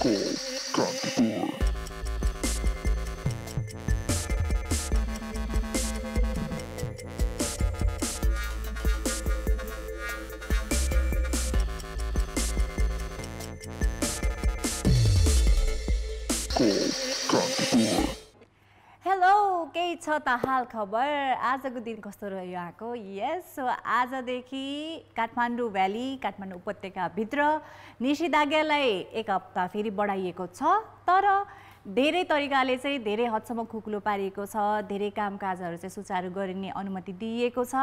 Hello केही छ त हाल खबर आजको दिन कस्तो रह्यो यहाँको यस सो आजदेखि काठमाडौँ भ्याली काठमाडौँ उपत्यकाभित्र निषेधाज्ञालाई एक हप्ता फेरि बढाइएको छ तर धेरै तरिकाले चाहिँ धेरै हदसम्म खुकुलो पारिएको छ धेरै कामकाजहरू चाहिँ सुचारू गरिने अनुमति दिइएको छ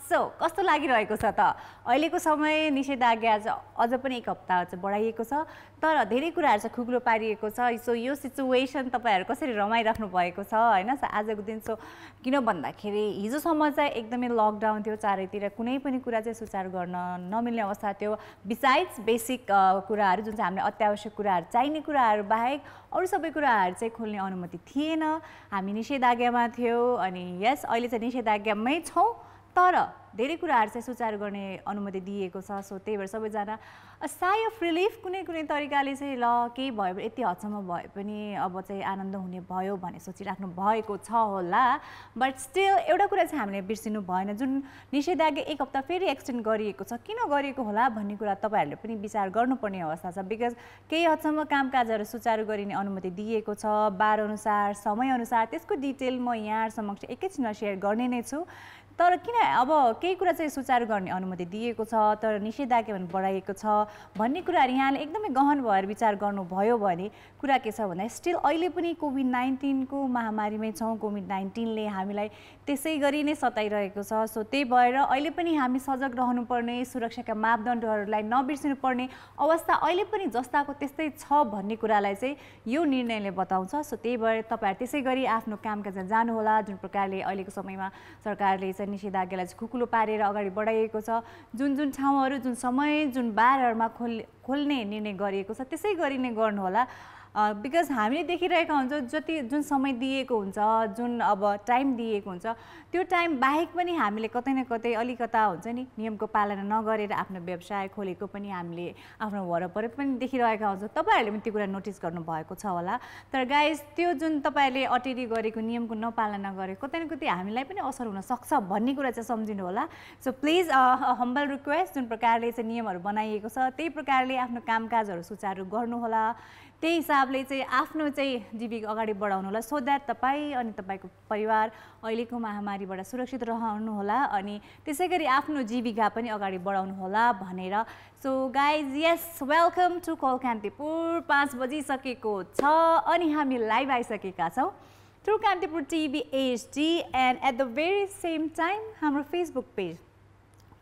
सो कस्तो लागिरहेको छ त अहिलेको समय निषेधाज्ञा अझ पनि एक हप्ता चाहिँ बढाइएको छ तर धेरै कुराहरू चाहिँ खुकुलो पारिएको छ सो यो सिचुएसन तपाईहरु कसरी रमाइराख्नु भएको छ हैन आजको दिन सो किन भन्दाखेरि हिजोसम्म चाहिँ एकदमै लकडाउन थियो चारैतिर कुनै पनि कुरा चाहिँ सुचारू गर्न नमिल्ने अवस्था थियो बिसाइड्स बेसिक कुराहरू जुन चाहिँ हामीले अत्यावश्यक कुराहरू चाहिने कुराहरू बाहेक अरु सबै कुराहरू चाहिँ खोल्ने अनुमति थिएन हामी निषेधाज्ञामा थियौ अनि यस अहिले चाहिँ निषेधाज्ञामै छौं तर धेरै कुराहरू चाहिँ सुचारू गर्ने अनुमति दिएको छ सो त्यही भएर सबैजना साइ अफ रिलिफ कुनै कुनै तरिकाले चाहिँ ल केही भयो यति हदसम्म भए पनि अब चाहिँ आनन्द हुने भयो भन्ने सोचिराख्नु भएको छ होला बट स्टिल एउटा कुरा चाहिँ हामीले बिर्सिनु भएन जुन निषेधाज्ञा एक हप्ता फेरि एक्सटेन्ड गरिएको छ किन गरिएको होला भन्ने कुरा तपाईहरुले पनि विचार गर्नुपर्ने अवस्था छ बिकज केही हदसम्म कामकाजहरू सुचारू गरिने अनुमति दिएको छ बार अनुसार समय अनुसार त्यसको डिटेल म यहाँ समक्ष एकैछिनमा शेयर गर्ने नै छु तर किन अब केही कुरा चाहिँ सुचारू गर्ने अनुमति दिएको छ तर निषेधाज्ञा पनि बढाइएको छ भन्ने कुराहरु यहाँले एकदमै गहन भएर विचार गर्नुभयो भने कुरा के छ भन्दा स्टिल अहिले पनि कोभिड-19 को महामारीमै छौं कोभिड-19 ले हामीलाई त्यसै गरी नै सताइरहेको छ सो त्यही भएर अहिले पनि हामी सजग रहनुपर्ने सुरक्षाका मापदण्डहरूलाई नबिर्सिनु पर्ने अवस्था अहिले पनि जस्ताको त्यस्तै छ भन्ने कुरालाई चाहिँ यो निर्णयले बताउँछ सो त्यही भएर तपाईहरु त्यसै गरी आफ्नो कामकाजमा जानु होला जुन प्रकारले अहिलेको समयमा सरकारले निषेधाज्ञालाई खुकुलो पारेर अगाडि बढाइएको छ जुन जुन ठाउँहरू जुन समय जुन बारहरुमा खोल्ने निर्णय गरिएको छ त्यसै गरी नै गर्नु होला बिकज हामीले देखिरहेका हुन्छौं जति जुन समय दिएको हुन्छ जुन अब टाइम दिएको हुन्छ त्यो टाइम बाहेक पनि हामीले कतै न कतै अलिकता हुन्छ नि नियमको पालना नगरेर आफ्नो व्यवसाय खोलेको पनि हामीले आफ्नो वरपर पनि देखिरहेका हुन्छौं तपाईहरुले पनि त्यो कुरा नोटिस गर्नु भएको छ होला तर गाइस त्यो जुन तपाईहरुले अटेरी गरेको नियमको नपालना गरेको कतै न कतै हामीलाई पनि असर हुन सक्छ भन्ने कुरा चाहिँ सम्झिनु होला सो प्लिज हम्बल रिक्वेस्ट जुन प्रकारले चाहिँ नियमहरु बनाइएको छ त्यही प्रकारले आफ्नो कामकाजहरु सुचारू गर्नु होला त्यही हिसाबले चाहिँ आफ्नो चाहिँ जीविका अगाडि बढाउनु होला सो दैट तपाई अनि तपाईको परिवार अहिलेको महामारीबाट सुरक्षित रहनु होला अनि त्यसैगरी आफ्नो जीविका पनि अगाडि बढाउनु होला भनेर so guys yes welcome to call Kantipur 5 बजिसकेको छ अनि हामी लाइभ आइसकेका छौं through Kantipur TV HD and at the very same time हाम्रो फेसबुक पेज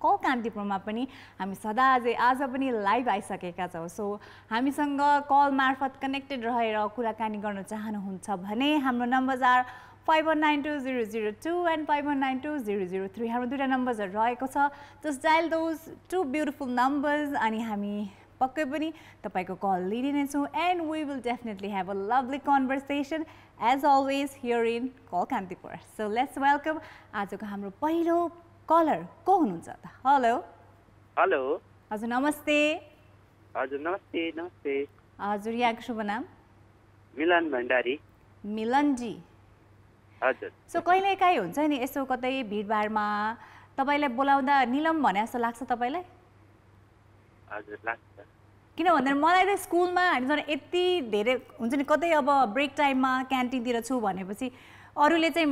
कल कान्तिपुरमा पनि हामी सदा आज पनि लाइभ आइसकेका छौं सो हामीसँग कल मार्फत कनेक्टेड रहेर कुराकानी गर्न चाहनुहुन्छ भने हाम्रो नम्बर्स आर 51920002 and 51920003 हाम्रो दुईटा नम्बर्सहरु रहेको छ just dial those two beautiful numbers अनि हामी पक्कै पनि तपाईको कल लिइने छौं and we will definitely have a lovely conversation as always here in call Kantipur so let's welcome आजको हाम्रो पहिलो कलर को हुनुहुन्छ त हेलो हेलो हजुर नमस्ते नमस्ते हजुर यहाँको शुभ नाम मिलन भण्डारी मिलन जी हजुर सो कहिलेकाहीँ हुन्छ नि यसो कतै भिडभाडमा तपाईलाई बोलाउँदा निलम भने जस्तो लाग्छ तपाईलाई हजुर लाग्छ किन भन्दा मलाई त स्कुलमा हामी यति धेरै हुन्छ नि कतै अब ब्रेक टाइममा क्यान्टिनतिर छु भनेपछि अरूले चाहिँ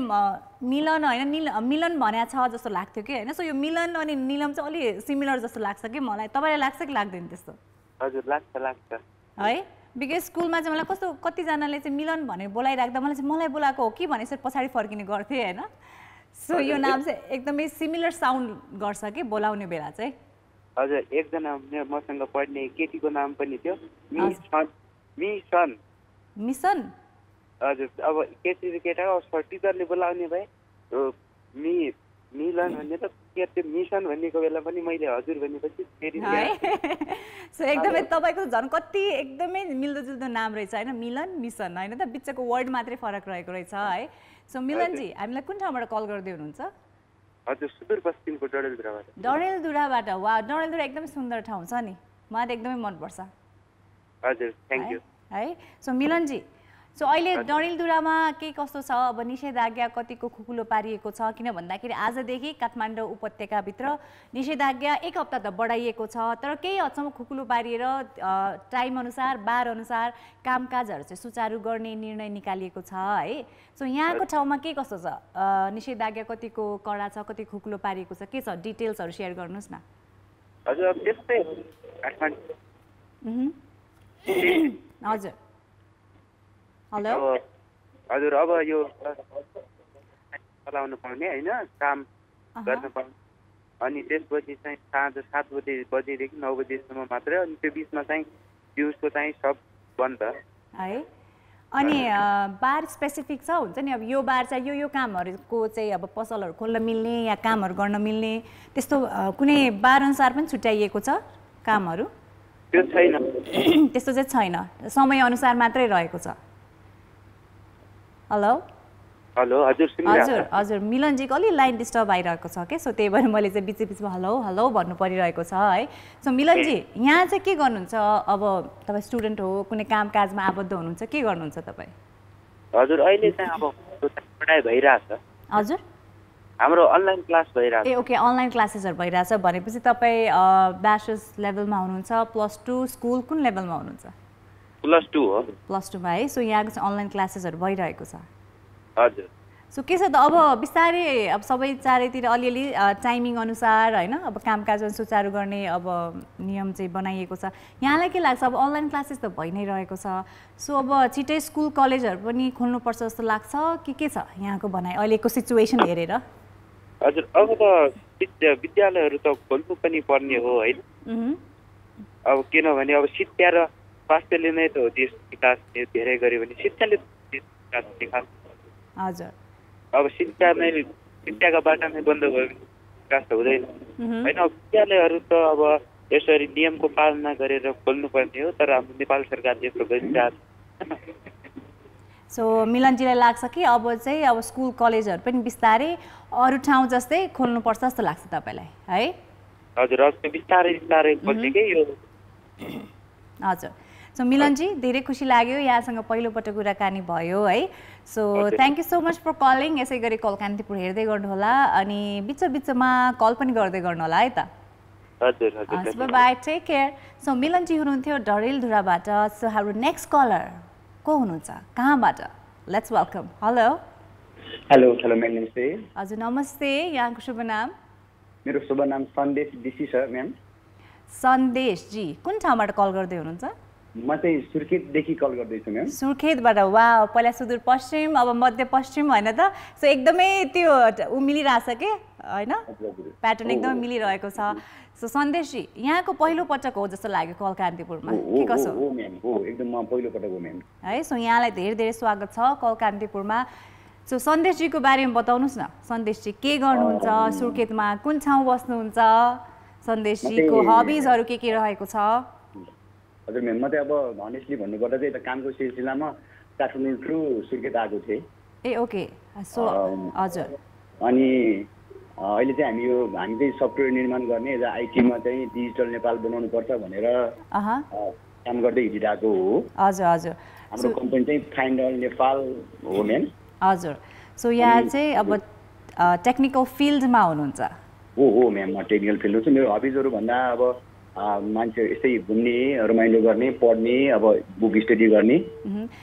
मिलन हैन मिलन भन्या छ जस्तो लाग्थ्यो के हैन सो यो मिलन अनि निलम चाहिँ अलि सिमिलर जस्तो लाग्छ के मलाई तपाईलाई लाग्छ कि लाग्दैन त्यस्तो हजुर लाग्छ है बिकज स्कुलमा चाहिँ मलाई कस्तो कति जनाले चाहिँ मिलन भनेर बोलाइराख्दा मलाई बोलाएको हो कि भने यसरी पछाडी फर्किने गर्थे हैन सो यो नाम चाहिँ एकदमै सिमिलर साउन्ड गर्छ के बोलाउने बेला चाहिँ हजुर एकजना मसँग पढ्ने केटीको नाम पनि थियो मिसन हजुर अब केटी केटाको टिचरले बोलाउने भए मिलन भन्ने त के त्यो मिसन भन्नेको बेला पनि मैले हजुर भनेपछि फेरि सो एकदमै तपाईको झन् कति एकदमै मिल्दोजुल्दो नाम रहेछ हैन मिलन मिसन हैन त बिचको वर्ड मात्रै फरक रहेको रहेछ है सो मिलन जी हामीलाई कुन ठाउँबाट कल गर्दै हुनुहुन्छ हजुर सुदूरपश्चिमको डडेलधुराबाट वा डडेलधुरा एकदमै सुन्दर ठाउँ छ नि मलाई त एकदमै मन पर्छ हजुर थ्यांक यू है। सो मिलनजी, सो अहिले डडेलधुरामा के कस्तो छ? अब निषेधाज्ञा कतिको खुकुलो पारिएको छ? किन भन्दाखेरि आजदेखि काठमाडौँ उपत्यकाभित्र निषेधाज्ञा 1 हप्ता त बढाइएको छ, तर केही हदसम्म खुकुलो पारिएर टाइम अनुसार बार अनुसार कामकाजहरू चाहिँ सुचारू गर्ने निर्णय निकालिएको छ है। सो यहाँको ठाउँमा के कस्तो छ? निषेधाज्ञा कतिको कडा छ, कति खुकुलो पारिएको छ, के छ? डिटेल्सहरू सेयर गर्नुहोस् न। हजुर अब त्यस्तै हो काठमाडौँ। हजुर हेलो। हजुर अब यो चलाउनु पाउने होइन, काम गर्न पाउने, अनि त्यसपछि चाहिँ साँझ 7 बजेदेखि 9 बजेसम्म मात्रै, अनि त्यो बिचमा चाहिँ दिउँसो चाहिँ सब बन्द है। अनि बार स्पेसिफिक छ हुन्छ नि, अब यो बार चाहिँ यो कामहरूको चाहिँ अब पसलहरू खोल्न मिल्ने या कामहरू गर्न मिल्ने त्यस्तो कुनै बार अनुसार पनि छुट्याइएको छ कामहरू? त्यो छैन, त्यस्तो चाहिँ छैन, समय अनुसार मात्रै रहेको छ। हेलो हेलो हजुर हजुर हजुर मिलनजीको अलि लाइन डिस्टर्ब आइरहेको छ के, सो त्यही भएर मैले चाहिँ बिचमा हेलो हेलो भन्नु परिरहेको छ है। सो मिलनजी यहाँ चाहिँ के गर्नुहुन्छ? अब तपाईँ स्टुडेन्ट हो, कुनै कामकाजमा आबद्ध हुनुहुन्छ, के गर्नुहुन्छ तपाईँ? हजुर अहिले चाहिँ अब पढाइ भइरहेछ। हजुर हाम्रो अनलाइन क्लास भइरहेछ। ए ओके, अनलाइन क्लासेसहरू भइरहेछ भनेपछि तपाईँ ब्याचलर्स लेभलमा हुनुहुन्छ, +2 स्कुल कुन लेभलमा हुनुहुन्छ? +2 हो। +2 मा है। सो यहाँको चाहिँ अनलाइन क्लासेसहरू भइरहेको छ। हजुर। सो के छ त अब बिस्तारै अब सबै चारैतिर अलिअलि टाइमिङ अनुसार होइन, अब कामकाज सुचारू गर्ने अब नियम चाहिँ बनाइएको छ। यहाँलाई के लाग्छ? अब अनलाइन क्लासेस त भइ नै रहेको छ, सो अब छिटै स्कुल कलेजहरू पनि खोल्नुपर्छ जस्तो लाग्छ कि के छ यहाँको भनाइ अहिलेको सिचुएसन हेरेर? हजुर अब त विद्यालयहरू त खोल्नु पनि पर्ने हो होइन। अब किनभने अब शिक्षा र स्वास्थ्यले नै त हो देश विकास धेरै गर्यो भने शिक्षाले देश विकास देखाउँछ। हजुर। अब शिक्षाका बाटा नै बन्द भयो भने विकास त हुँदैन होइन। विद्यालयहरू त अब यसरी नियमको पालना गरेर खोल्नुपर्ने हो, तर हाम्रो नेपाल सरकारले यस्तो गरिरहेको छ। सो मिलनजीलाई लाग्छ कि अब चाहिँ अब स्कुल कलेजहरू पनि बिस्तारै अरू ठाउँ जस्तै खोल्नुपर्छ जस्तो लाग्छ तपाईँलाई है? हजुर अब बिस्तारै बिस्तारै खोल्नेकै यो। हजुर। सो मिलनजी धेरै खुसी लाग्यो, यहाँसँग पहिलोपटक कुराकानी भयो है। So thank you so much for calling. यसै गरी कल कान्तिपुर हेर्दै गर्नुहोला अनि बिचमा कल पनि गर्दै गर्नु होला है त। हजुर हजुर। Bye bye, take care. So मिलनजी हुनुहुन्थ्यो डडेलधुराबाट। सो हाम्रो नेक्स्ट कलर को हुनुहुन्छ, कहाँबाट? Let's welcome. Hello hello hello ma'am, नमस्ते। हजुर नमस्ते, यहाँको शुभ नाम? मेरो शुभ नाम सन्देश डिसी छ म्याम। सन्देश जी, कुन ठाउँबाट कल गर्दै हुनुहुन्छ? म चाहिँ सुर्खेतदेखि कल गर्दैछु म्याम। सुर्खेतबाट? वा, पहिला सुदूरपश्चिम अब मध्यपश्चिम होइन त? सो एकदमै त्यो मिलिरहेछ के होइन, प्याटर्न एकदमै मिलिरहेको छ। सो सन्देशजी यहाँको पहिलो पटक हो जस्तो लाग्यो कल कान्तिपुरमा, के कसो? हो म्याम, हो एकदम म पहिलो पटक हो म्याम है। सो यहाँलाई धेरै धेरै स्वागत छ कल कान्तिपुरमा। सो सन्देशजीको बारेमा बताउनुहोस् न, सन्देशजी के गर्नुहुन्छ, सुर्खेतमा कुन ठाउँ बस्नुहुन्छ, सन्देशजीको हबिजहरू के रहेको छ? हजुर म्याम, म चाहिँ अब अनेस्टली भन्नुपर्दा चाहिँ कामको सिलसिलामा काठमाडौँ टु सुर्खेत आएको थिएँ। ए ओके। सो हजुर। अनि अहिले चाहिँ हामी चाहिँ सफ्टवेयर निर्माण गर्ने र आइटीमा चाहिँ डिजिटल नेपाल बनाउनु पर्छ भनेर काम गर्दै हिँडिरहेको हो। हजुर हजुर। हाम्रो कम्पनी चाहिँ फाइन्डल नेपाल हो म्याम। हजुर। सो यहाँ चाहिँ अब टेक्निकल फिल्डमा हुनुहुन्छ? हो म्याम, म टेक्निकल फिल्डमा छु। मेरो हबिजहरू भन्दा अब मान्छे यस्तै घुम्ने, रमाइलो गर्ने, पढ्ने, अब बुक स्टडी गर्ने।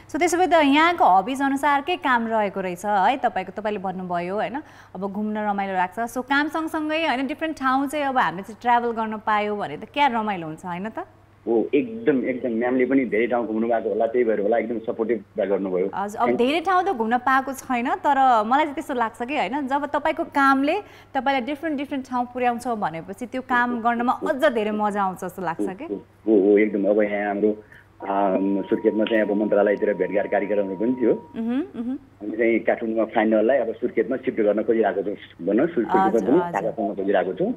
सो त्यसो भए त यहाँको हबिज अनुसारकै काम रहेको रहेछ है तपाईँले भन्नुभयो होइन, अब घुम्न रमाइलो लाग्छ। सो काम सँगसँगै होइन डिफ्रेन्ट ठाउँ चाहिँ अब हामीले चाहिँ ट्राभल गर्न पायो भने त क्या रमाइलो हुन्छ होइन त? हो एकदम एकदम, म्यामले पनि धेरै ठाउँ घुम्नु भएको होला, त्यही भएर होला एकदम सपोर्टिभ गर्नुभयो। हजुर। अब धेरै ठाउँ त घुम्न पाएको छैन, तर मलाई चाहिँ त्यस्तो लाग्छ कि होइन, जब तपाईँको कामले तपाईँलाई डिफ्रेन्ट ठाउँ पुर्याउँछ भनेपछि त्यो काम गर्नमा अझ धेरै मजा आउँछ जस्तो लाग्छ कि? हो एकदम। अब यहाँ हाम्रो सुर्खेतमा चाहिँ अब मन्त्रालयतिर भेटघाट कार्यक्रमहरू पनि थियो। हामी चाहिँ काठमाडौँमा फाइनललाई अब सुर्खेतमा सिफ्ट गर्न खोजिरहेको छौँ भनौँ, सुर्खेतमा पनि साझा गर्न खोजिरहेको छौँ।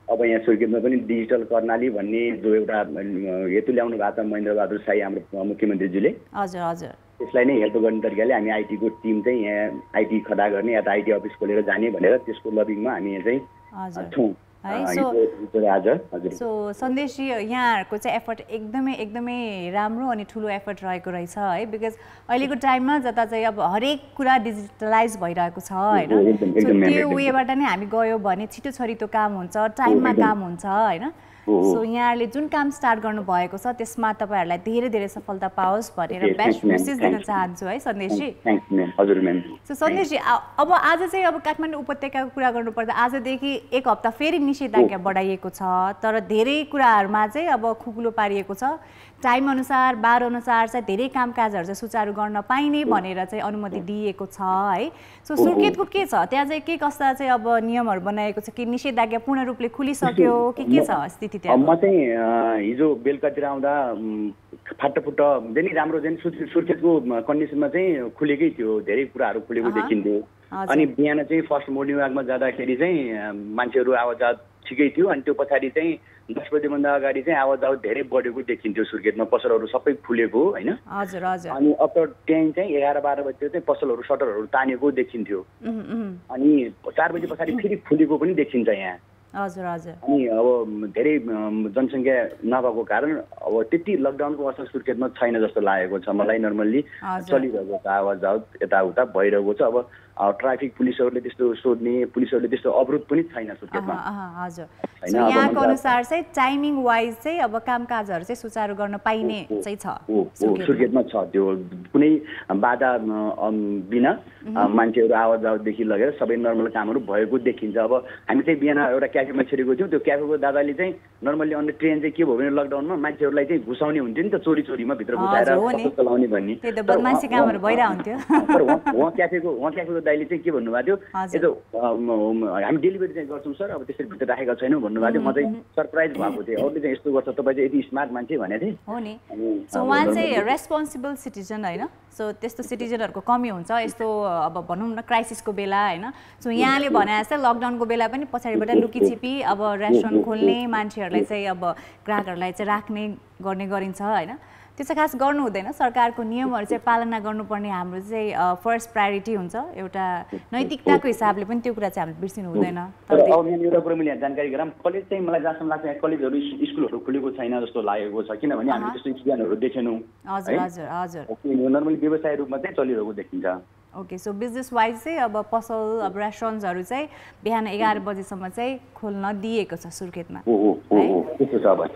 अब यहाँ सुर्खेतमा पनि डिजिटल कर्णाली भन्ने जो एउटा हेतु ल्याउनु भएको छ महेन्द्र बहादुर शाही हाम्रो मुख्यमन्त्रीजीले, हजुर हजुर, त्यसलाई नै हेल्प गर्ने तरिकाले हामी आइटीको टिम चाहिँ यहाँ आइटी खडा गर्ने या त आइटी अफिस खोलेर जाने भनेर त्यसको लबिङमा हामी यहाँ चाहिँ छौँ। सो सन्देशजी यहाँहरूको चाहिँ एफर्ट एकदमै राम्रो अनि ठुलो एफर्ट रहेको रहेछ है बिकज अहिलेको टाइममा जता चाहिँ अब हरेक कुरा डिजिटलाइज भइरहेको छ होइन सो त्यो वेबाट नै हामी गयो भने छिटो छरितो काम हुन्छ टाइममा काम हुन्छ होइन सो यहाँहरूले जुन काम स्टार्ट गर्नुभएको छ त्यसमा तपाईँहरूलाई धेरै धेरै सफलता पाओस् भनेर बेस्ट विशेष दिन चाहन्छु है सन्देशजी सो सन्देशजी अब आज चाहिँ अब काठमाडौँ उपत्यकाको कुरा गर्नुपर्दा आजदेखि 1 हप्ता फेरि निषेधाज्ञा बढाइएको छ तर धेरै कुराहरूमा चाहिँ अब खुकुलो पारिएको छ टाइम अनुसार बार अनुसार चाहिँ धेरै कामकाजहरू चाहिँ सुचारू गर्न पाइने भनेर चाहिँ अनुमति दिएको छ है सो सुर्खेतको के छ त्यहाँ चाहिँ के कस्ता चाहिँ अब नियमहरू बनाएको छ कि निषेधाज्ञा पूर्ण रूपले खुलिसक्यो के छ स्थिति त्यहाँ म चाहिँ हिजो बेलुकातिर आउँदा फाटफुट्ट जेनी राम्रो जेनी सुर्खेतको कन्डिसनमा चाहिँ खुलेकै थियो धेरै कुराहरू खुलेको देखिन्थ्यो अनि बिहान चाहिँ फर्स्ट मोर्निङ वाकमा जाँदाखेरि चाहिँ मान्छेहरू आवाजात ठिकै थियो अनि त्यो पछाडि चाहिँ 10 बजेभन्दा अगाडि चाहिँ आवाजात धेरै बढेको देखिन्थ्यो सुर्खेतमा पसलहरू सबै खुलेको होइन अनि आफ्टर 10 चाहिँ 11-12 बजे चाहिँ पसलहरू सटरहरू तानेको देखिन्थ्यो अनि 4 बजे पछाडि फेरि खुलेको पनि देखिन्छ यहाँ अनि अब धेरै जनसङ्ख्या नभएको कारण अब त्यति लकडाउनको असर सुर्खेतमा छैन जस्तो लागेको छ मलाई नर्मल्ली चलिरहेको छ आवाजात यताउता भइरहेको छ अब ट्राफिक पुलिसहरूले त्यस्तो सोध्ने पुलिसहरूले त्यस्तो अवरोध पनि छैन सुर्खेतमा यहाँको अनुसार चाहिँ टाइमिङ वाइज चाहिँ अब कामकाजहरू चाहिँ सुचारू गर्न पाइने चाहिँ छ सुर्खेतमा छ त्यो कुनै बाधा बिना मान्छेहरू आवाजावतदेखि लगेर सबै नर्मल कामहरू भएको देखिन्छ अब हामी चाहिँ बिहान एउटा क्याफेमा छिरेको थियौँ त्यो क्याफेको दादाले चाहिँ नर्मल्ली अन्य ट्रेन चाहिँ के भयो भने लकडाउनमा मान्छेहरूलाई चाहिँ घुसाउने हुन्थ्यो नि त चोरीमा भित्र घुसाएर चलाउने भन्ने तर उहाँ क्याफेको दाइले चाहिँ के भन्नुभएको थियो हामी डेलिभरी चाहिँ गर्छौँ सर अब त्यसरी भित्र राखेका छैनौँ भन्नुभएको थियो म चाहिँ सरप्राइज भएको थिएँ अरूले चाहिँ यस्तो गर्छ तपाईँ चाहिँ यति स्मार्ट मान्छे भनेको थिएँ हो नि सो उहाँ चाहिँ रेस्पोन्सिबल सिटिजन होइन सो त्यस्तो सिटिजनहरूको कमी हुन्छ यस्तो अब भनौँ न क्राइसिसको बेला होइन सो यहाँले भने जस्तै लकडाउनको बेला पनि पछाडिबाट लुकीछिपी अब रेस्टुरेन्ट खोल्ने मान्छेहरूलाई चाहिँ अब ग्राहकहरूलाई चाहिँ राख्ने गर्ने गरिन्छ होइन त्यो चाहिँ खास गर्नु हुँदैन सरकारको नियमहरू चाहिँ पालना गर्नुपर्ने हाम्रो चाहिँ फर्स्ट प्रायोरिटी हुन्छ एउटा नैतिकताको हिसाबले पनि त्यो कुरा चाहिँ हामीले बिर्सिनु हुँदैन तर अब यहाँ एउटा कुरा मैले जानकारी गराउँ कलेज चाहिँ मलाई जहाँसम्म लाग्छ यहाँ कलेजहरू स्कुलहरू खुलेको छैन जस्तो लागेको छ किनभने हामीले त्यस्तो स्टुडेन्टहरू देखेनौँ नर्मली व्यवसाय रूपमा चाहिँ चलिरहेको देखिन्छ ओके सो बिजनेस वाइज चाहिँ अब पसल अब रेस्टुरेन्ट्सहरू चाहिँ बिहान 11 बजेसम्म चाहिँ खोल्न दिएको छ सुर्खेतमा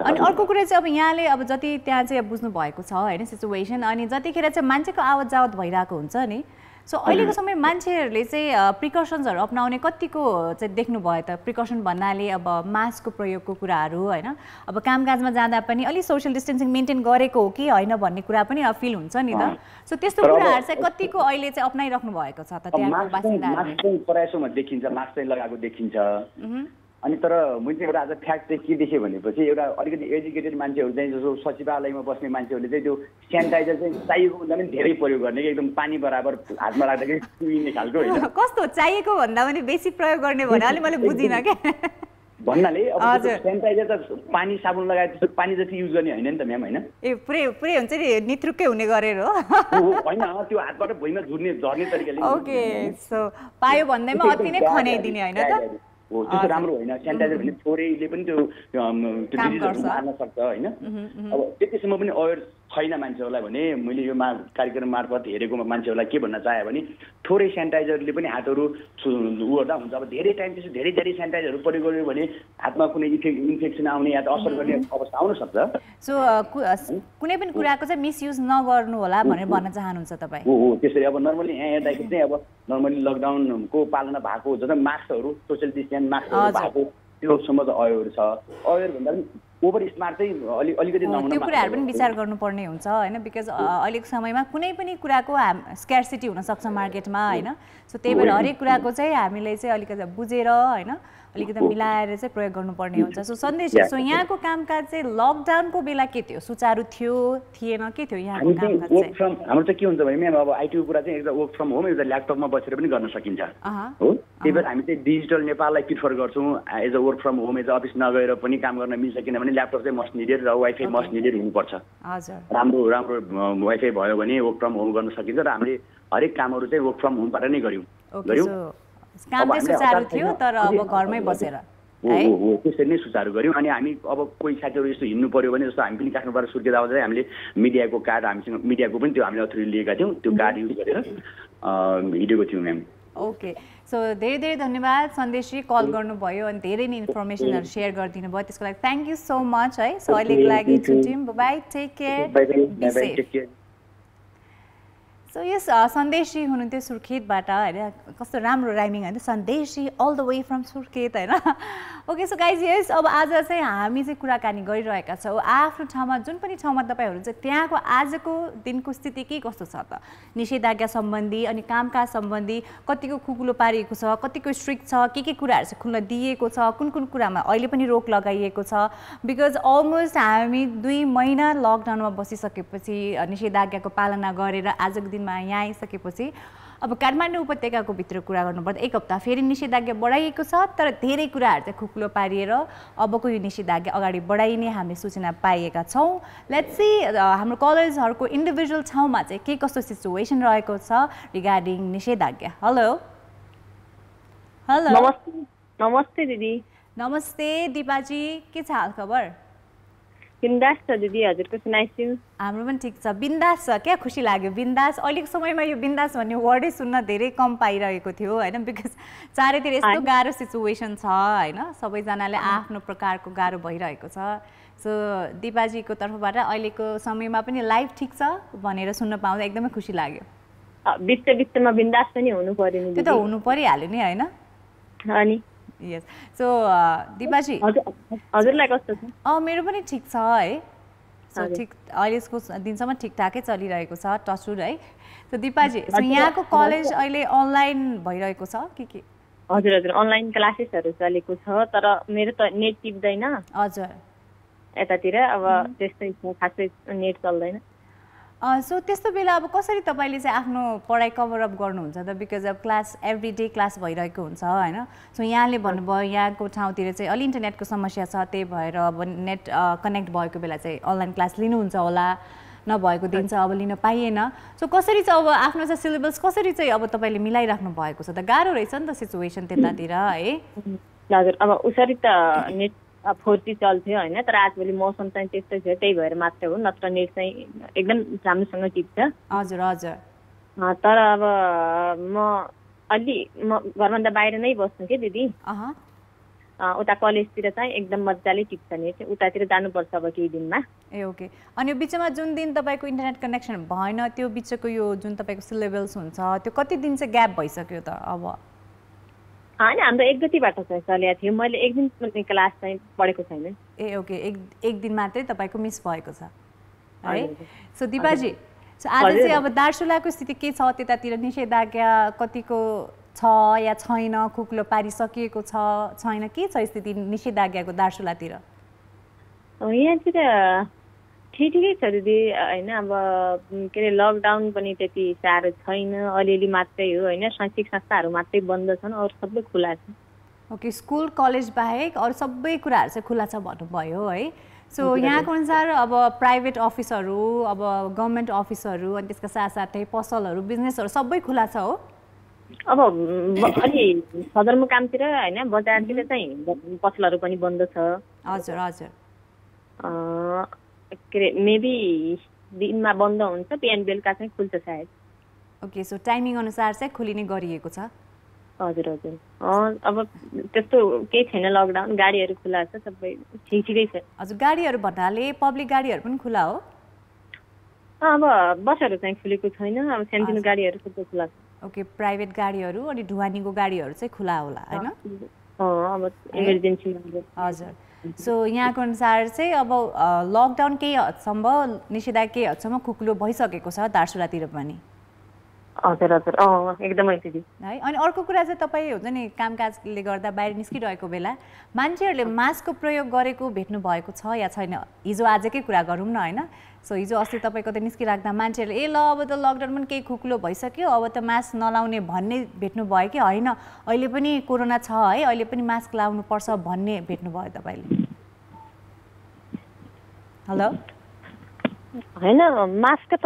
अनि अर्को कुरा चाहिँ अब यहाँले अब जति त्यहाँ चाहिँ बुझ्नु भएको छ होइन सिचुएसन अनि जतिखेर चाहिँ मान्छेको आवत जावत भइरहेको हुन्छ नि सो अहिलेको समय मान्छेहरूले चाहिँ प्रिकसन्सहरू अपनाउने कतिको चाहिँ देख्नुभयो त प्रिकसन भन्नाले अब मास्कको प्रयोगको कुराहरू होइन अब कामकाजमा जाँदा पनि अलिक सोसियल डिस्टेन्सिङ मेन्टेन गरेको हो कि होइन भन्ने कुरा पनि फिल हुन्छ नि त सो त्यस्तो कुराहरू चाहिँ कतिको अहिले चाहिँ अपनाइराख्नु भएको छ त त्यहाँको बासिन्दाहरूले देखिन्छ मास्क चाहिँ लगाएको देखिन्छ अनि तर मैले चाहिँ एउटा आज फ्याक्ट चाहिँ के देखेँ भनेपछि एउटा अलिकति एजुकेटेड मान्छेहरू चाहिँ जस्तो सचिवालयमा बस्ने मान्छेहरूले चाहिँ त्यो सेनिटाइजर चाहिँ चाहिएको भन्दा पनि धेरै प्रयोग गर्ने कि एकदम पानी बराबर हातमा राख्दाखेरि चुइने खालको होइन कस्तो चाहिएको भन्दा पनि बेसी प्रयोग गर्ने भने अलि मैले बुझिनँ क्या भन्नाले अब सेनिटाइजर त पानी साबुन लगाएर पानी जति युज गर्ने होइन नि त म्याम होइन ए पुरै हुन्छ नि नित्रुक्कै हुने गरेर हो होइन त्यो हातबाट भुइँमा झर्ने तरिकाले ओके सो पायो भन्दैमा अति नै खनाइदिने होइन त हो त्यस्तो राम्रो होइन सेनिटाइजर भने थोरैले पनि त्यो डिजिजहरू मार्न सक्छ होइन अब त्यतिसम्म पनि अवेर छैन मान्छेहरूलाई भने मैले यो कार्यक्रम मार्फत हेरेको मान्छेहरूलाई के भन्न चाहे भने थोरै सेनिटाइजरले पनि हातहरू उर्दा हुन्छ अब धेरै टाइम त्यसो धेरै सेनिटाइजरहरू प्रयोग गर्यो भने हातमा कुनै इन्फेक्सन आउने या त असर गर्ने अवस्था आउन सक्छ सो कुनै पनि कुराको चाहिँ मिसयुज नगर्नु होला भनेर भन्न चाहनुहुन्छ तपाईँ हो त्यसरी अब नर्मली यहाँ हेर्दाखेरि चाहिँ अब नर्मली लकडाउनको पालना भएको जता मास्कहरू सोसियल डिस्टेन्स मास्कहरू भएको त्योसम्म त अवेर छ अवेर भन्दा पनि ओभर स्मार्ट चाहिँ अलिकति नहुन त्यो कुराहरू पनि विचार गर्नुपर्ने हुन्छ होइन बिकज अहिलेको समयमा कुनै पनि कुराको स्क्यार्सिटी हुनसक्छ मार्केटमा होइन सो त्यही भएर हरेक कुराको चाहिँ हामीले चाहिँ अलिकति बुझेर होइन अलिकति मिलाएर चाहिँ प्रयोग गर्नुपर्ने हुन्छ सो सन्देश सो यहाँको कामकाज चाहिँ लकडाउनको बेला के थियो सुचारू थियो थिएन के थियो यहाँको कामकाज चाहिँ हाम्रो चाहिँ के हुन्छ भने म्याम अब आइटीको कुरा चाहिँ एउटा वर्क फ्रम होम एउटा ल्यापटपमा बसेर पनि गर्न सकिन्छ हो त्यही भएर हामी चाहिँ डिजिटल नेपाललाई प्रिफर गर्छौँ as a work from home as a office नगएर पनि काम गर्न मिल्छ किनभने ल्यापटप चाहिँ मस्ट निडेड र वाइफाई मस्ट निडेड हुनुपर्छ राम्रो वाइफाई भयो भने वर्क फ्रम होम गर्न सकिन्छ र हामीले हरेक कामहरू चाहिँ वर्क फ्रम होमबाट नै गऱ्यौँ काम चाहिँ सुचारू थियो तर अब घरमै बसेर त्यसरी नै सुचारू गऱ्यौँ। अनि हामी अब कोही साथीहरू यस्तो हिँड्नु पर्यो भने जस्तो हामी पनि काठमाडौँबाट सुर्खेत आउँदा हामीले मिडियाको कार्ड हामीसँग मिडियाको पनि त्यो हामीले अथोरिटी लिएका थियौँ, त्यो कार्ड युज गरेर हिँडेको थियौँ म्याम। ओके, सो धेरै धेरै धन्यवाद सन्देशजी, कल गर्नुभयो अनि धेरै नै इन्फर्मेसनहरू सेयर गरिदिनु भयो, त्यसको लागि थ्याङ्क यू सो मच है। सो अहिलेको लागि छुट्यौँ, bye, take care, be safe. So यस सन्देशजी हुनुहुन्थ्यो सुर्खेतबाट होइन, कस्तो राम्रो राइमिङ होइन, सन्देशजी all the way from Surkhet होइन। ओके, सो गाइज यस अब आज चाहिँ हामी चाहिँ कुराकानी गरिरहेका छौँ आफ्नो ठाउँमा, जुन पनि ठाउँमा तपाईँ हुनुहुन्छ त्यहाँको आजको दिनको स्थिति के कस्तो छ त, निषेधाज्ञा सम्बन्धी अनि कामकाज सम्बन्धी कतिको खुकुलो पारिएको छ, कतिको स्ट्रिक्ट छ, के कुराहरू चाहिँ खुल्न दिएको छ, कुन कुरामा अहिले पनि रोक लगाइएको छ। बिकज अलमोस्ट हामी 2 महिना लकडाउनमा बसिसकेपछि निषेधाज्ञाको पालना गरेर आजको दिनमा यहाँ आइसकेपछि अब काठमाडौँ उपत्यकाको भित्र कुरा गर्नुपर्दा 1 हप्ता फेरि निषेधाज्ञा बढाइएको छ, तर धेरै कुराहरू चाहिँ खुकुलो पारिएर अबको यो निषेधाज्ञा अगाडि बढाइने हामीले सूचना पाएका छौँ। लेट्स सी हाम्रो कलेजहरूको इन्डिभिजुअल ठाउँमा चाहिँ के कस्तो सिचुएसन रहेको छ रिगार्डिङ निषेधाज्ञा। हेलो हेलो नमस्ते दिदी। नमस्ते दिपाजी, के छ हाल खबर? बिन्दास छ दिदी, हजुरको सुनाइछु। हाम्रो पनि ठिक छ, बिन्दास छ, क्या खुसी लाग्यो बिन्दास। अहिलेको समयमा यो बिन्दास भन्ने वर्डै सुन्न धेरै कम पाइरहेको थियो होइन, बिकज चारैतिर यस्तो गाह्रो सिचुएसन छ होइन, सबैजनाले आफ्नो प्रकारको गाह्रो भइरहेको छ। सो दिपाजीको तर्फबाट अहिलेको समयमा पनि लाइफ ठिक छ भनेर सुन्न पाउँदा एकदमै खुसी लाग्यो। बिचमा बिन्दास पनि हुनु पर्यो नि, त्यो त हुनु परिहाल्यो नि होइन। अनि यस, सो दिपाजी हजुरलाई कस्तो छ? मेरो पनि ठिक छ है। सो ठिक अहिलेको दिनसम्म ठिकठाकै चलिरहेको छ, टचवुड है। सो दिपाजी, सो यहाँको कलेज अहिले अनलाइन भइरहेको छ के? हजुर हजुर, अनलाइन क्लासेसहरू चलेको छ, तर मेरो त नेट टिप्दैन। हजुर, यतातिर अब त्यस्तै छ, खासै नेट चल्दैन। सो त्यस्तो बेला अब कसरी तपाईँले चाहिँ आफ्नो पढाइ कभर अप गर्नुहुन्छ त? बिकज अब क्लास एभ्री डे क्लास भइरहेको हुन्छ होइन। सो यहाँले भन्नुभयो यहाँको ठाउँतिर चाहिँ अलि इन्टरनेटको समस्या छ, त्यही भएर अब नेट कनेक्ट भएको बेला चाहिँ अनलाइन क्लास लिनुहुन्छ होला, नभएको दिन चाहिँ अब लिन पाइएन। सो कसरी चाहिँ अब आफ्नो चाहिँ सिलेबस कसरी चाहिँ अब तपाईँले मिलाइराख्नु भएको छ त? गाह्रो रहेछ नि त सिचुएसन त्यतातिर है। हजुर, अब उसरी त नेट 4G चल्थ्यो होइन, तर आजभोलि मौसम चाहिँ त्यस्तै थियो, त्यही भएर मात्रै हो, नत्र नेट चाहिँ एकदम राम्रोसँग टिप्छ। हजुर हजुर। तर अब म घरभन्दा बाहिर नै बस्छु कि दिदी। उता कलेजतिर चाहिँ एकदम मजाले टिप्छ नेट, उतातिर जानुपर्छ अब केही दिनमा। ए ओके, अनि यो बिचमा जुन दिन तपाईँको इन्टरनेट कनेक्सन भएन त्यो बिचको यो जुन तपाईँको सिलेबस हुन्छ त्यो कति दिन चाहिँ ग्याप भइसक्यो त? अब होइन, हाम्रो 1 गतिबाट चाहिँ चलेको थियो, मैले 1 दिन पनि क्लास चाहिँ पढेको छैन। ए ओके, एक दिन मात्रै तपाईँको मिस भएको छ है। सो दिपाजी, सो आज चाहिँ अब दार्चुलाको स्थिति के छ त्यतातिर? निषेधाज्ञा कतिको छ या छैन? खुकुलो पारिसकिएको छ छैन? के छ स्थिति निषेधाज्ञाको दार्चुलातिर? यहाँतिर ठिकै छ दिदी होइन। अब के अरे लकडाउन पनि त्यति साह्रो छैन, अलिअलि मात्रै हो होइन, शैक्षिक संस्थाहरू मात्रै बन्द छन्, अरू सबै खुला छ। ओके, स्कुल कलेज बाहेक अरू सबै कुराहरू चाहिँ खुला छ भन्नुभयो है। सो यहाँको अनुसार अब प्राइभेट अफिसहरू, अब गभर्मेन्ट अफिसहरू, अनि त्यसका साथसाथै पसलहरू, बिजनेसहरू सबै खुला छ हो? अब अलि सदरमुकामतिर होइन, बजारतिर चाहिँ पसलहरू पनि बन्द छ। हजुर हजुर। के अरे मेबी दिनमा बन्द हुन्छ, बिहान बेलुका चाहिँ खुल्छ सायद। ओके, सो टाइमिङ अनुसार चाहिँ खोलिने गरिएको छ। हजुर हजुर। अब त्यस्तो केही छैन, लकडाउन, गाडीहरू खुला छ, सबै ठिकै छ। हजुर, गाडीहरू भन्नाले पब्लिक गाडीहरू पनि खुला हो? अब बसहरू चाहिँ खुलेको छैन, अब सानोतिनो गाडीहरू सबै खुला छ। ओके, प्राइभेट गाडीहरू अनि ढुवानीको गाडीहरू चाहिँ खुला होला होइन? अब इमर्जेन्सी। हजुर। सो यहाँको अनुसार चाहिँ अब लकडाउन केही हदसम्म, निषेधाज्ञा केही हदसम्म खुकुलो भइसकेको छ दार्चुलातिर पनि। हजुर हजुर, एकदमै दिदी है। अनि अर्को कुरा चाहिँ तपाईँ हुन्छ नि कामकाजले गर्दा बाहिर निस्किरहेको बेला मान्छेहरूले मास्कको प्रयोग गरेको भेट्नु भएको छ या छैन? हिजो आजकै कुरा गरौँ न होइन। सो हिजो अस्ति तपाईँको त निस्किराख्दा मान्छेहरूले ए ल अब त लकडाउन पनि केही खुकुलो भइसक्यो, अब त मास्क नलाउने भन्ने भेट्नु भयो कि होइन अहिले पनि कोरोना छ है, अहिले पनि मास्क लाउनुपर्छ भन्ने भेट्नुभयो तपाईँले? हेलो, होइन, मास्क त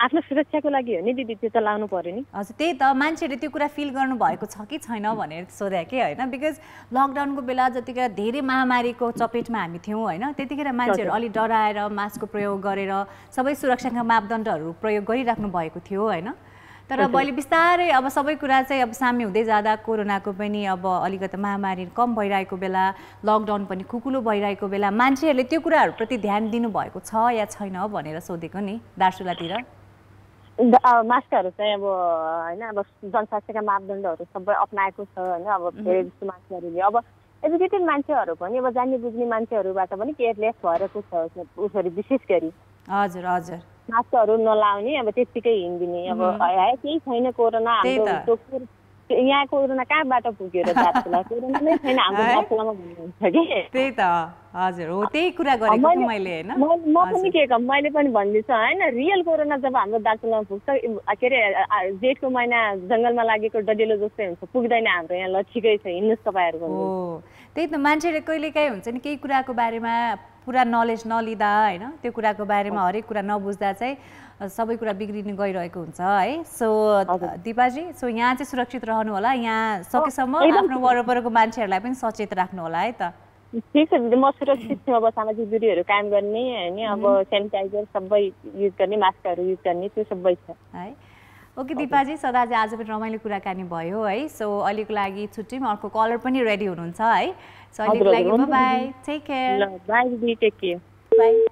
आफ्नो सुरक्षाको लागि हो नि दिदी, त्यो त लाउनु पर्यो नि। हजुर त्यही त, मान्छेले त्यो कुरा फिल गर्नुभएको छ कि छैन भनेर सोधेँ कि होइन, बिकज लकडाउनको बेला जतिखेर धेरै महामारीको चपेटमा हामी थियौँ होइन, त्यतिखेर मान्छेहरू अलि डराएर मास्कको प्रयोग गरेर सबै सुरक्षाका मापदण्डहरू प्रयोग गरिराख्नु भएको थियो होइन। तर अब अहिले बिस्तारै अब सबै कुरा चाहिँ अब साम्य हुँदै जाँदा कोरोनाको पनि अब अलिकति महामारी कम भइरहेको बेला, लकडाउन पनि खुकुलो भइरहेको बेला मान्छेहरूले त्यो कुराहरूप्रति ध्यान दिनुभएको छ या छैन भनेर सोधेको नि दार्चुलातिर। मास्कहरू चाहिँ अब होइन अब जनस्वास्थ्यका मापदण्डहरू सबै अप्नाएको छ होइन। अब धेरै जस्तो मान्छेहरूले अब एजुकेटेड मान्छेहरू पनि अब जान्ने बुझ्ने मान्छेहरूबाट पनि केयरलेस भइरहेको छ उसरी विशेष गरी। हजुर हजुर मास्कहरू नलाउने अब त्यतिकै हिँडिदिने अब केही छैन कोरोना हाम्रो यहाँ कोरोना कहाँबाट पुग्यो र दार्चुला कोरोना नै छैन हाम्रो दार्चुलामा भन्नुहुन्छ कि। त्यही त हजुर हो, त्यही कुरा गरेको थिएँ मैले होइन। म पनि के मैले पनि भन्दैछु होइन, रियल कोरोना जब हाम्रो दार्चुलामा पुग्छ के अरे जेठको महिना जङ्गलमा लागेको डडेलो जस्तै हुन्छ, पुग्दैन हाम्रो यहाँ, ल ठिकै छ हिँड्नुहोस् तपाईँहरू भन्नु। हो त्यही त, मान्छेले कहिलेकाहीँ हुन्छ नि केही कुराको बारेमा पुरा नलेज नलिँदा होइन, त्यो कुराको बारेमा हरेक कुरा नबुझ्दा चाहिँ सबै कुरा बिग्रिने गइरहेको हुन्छ है। सो दिपाजी, सो यहाँ चाहिँ सुरक्षित रहनु होला, यहाँ सकेसम्म आफ्नो वरपरको मान्छेहरूलाई पनि सचेत राख्नु होला है त। ठिक छ दिदी, म सुरक्षित छु। अब सामाजिक दूरीहरू कायम गर्ने होइन, अब सेनिटाइजर सबै युज गर्ने, मास्कहरू युज गर्ने, त्यो सबै छ है। ओके दिपाजी, सदा चाहिँ आज पनि रमाइलो कुराकानी भयो है। सो अहिलेको लागि छुट्टी, अर्को कलर पनि रेडी हुनुहुन्छ है। सो अहिलेको लागि बाई, टेक केयर। बाई दिदी, टेक केयर, बाई।